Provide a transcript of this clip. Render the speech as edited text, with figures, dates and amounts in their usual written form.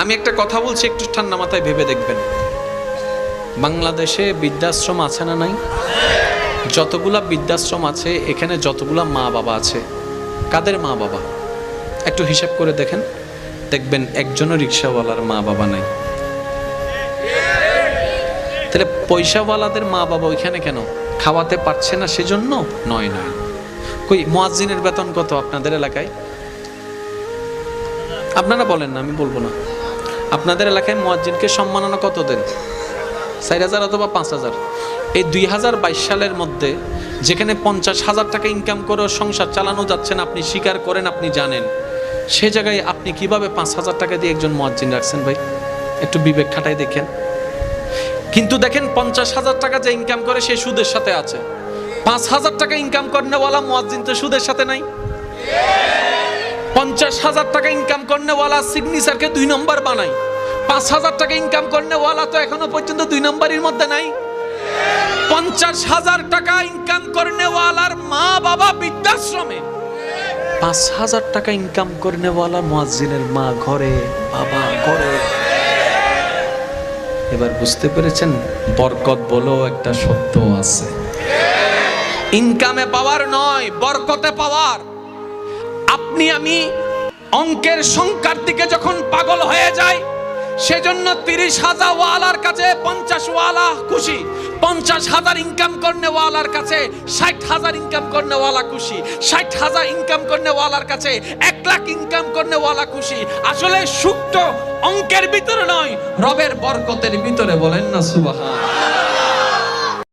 আমি একটা কথা বলছি, একটু ঠান্ডা মাথায় ভেবে দেখবেন। বাংলাদেশে বৃদ্ধাশ্রম আছে না নাই? যতগুলা বৃদ্ধাশ্রম আছে এখানে যতগুলা মা বাবা আছে, কাদের মা বাবা? একটু হিসাব করে দেখেন, দেখবেন একজনও রিক্সাওয়ালার মা বাবা নাই। তাহলে পয়সাওয়ালাদের মা বাবা ওইখানে কেন? খাওয়াতে পারছে না সেজন্য? নয় নয়। কই মুয়াজ্জিনের বেতন কত আপনাদের এলাকায়? আপনারা বলেন না, আমি বলবো না। আপনাদের এলাকায় মুয়াজ্জিনকে সম্মাননা কত দেন? 4,000 অথবা 5,000। এই 2022 সালের মধ্যে যেখানে 50,000 টাকা ইনকাম করে সংসার চালানো যাচ্ছে না, আপনি স্বীকার করেন, আপনি জানেন, সে জায়গায় আপনি কিভাবে 5,000 টাকা দিয়ে একজন মুয়াজ্জিন রাখছেন? ভাই একটু বিবেক খাটাই দেখেন। কিন্তু দেখেন 50,000 টাকা যে ইনকাম করে সে সুদের সাথে আছে, 5,000 টাকা ইনকাম করেওয়ালা মুয়াজ্জিন তো সুদের সাথে নাই। 50,000 টাকা ইনকাম করেওয়ালা সিগনেচারকে 2 নম্বর বানাই, 5,000 টাকা ইনকাম করেওয়ালা তো এখনো পর্যন্ত 2 নম্বরের মধ্যে নাই। 50,000 টাকা ইনকাম করেওয়ালার মা বাবা বৃদ্ধাশ্রমে, 5,000 টাকা ইনকাম করেওয়ালা মুয়াজ্জিনের মা ঘরে, বাবা ঘরে। এবার বুঝতে পেরেছেন বরকত বলো একটা সত্য আছে। ইনকামে পাওয়ার নয়, বরকতে পাওয়ার। আপনি আমি অঙ্কের সংখ্যার দিকে যখন পাগল হয়ে যায়, সেজন্য 30,000 ওয়ালার কাছে 50 ওয়ালা খুশি, 50,000 ইনকাম করনে ওয়ালার কাছে 60,000 ইনকাম করনে ওয়ালা খুশি, 60,000 ইনকাম করনে ওয়ালার কাছে 1 লাখ ইনকাম করনে ওয়ালা খুশি। আসলে সুখ তো অঙ্কের ভিতরে নয়, রবের বরকতের ভিতরে। বলেন না সুবহান।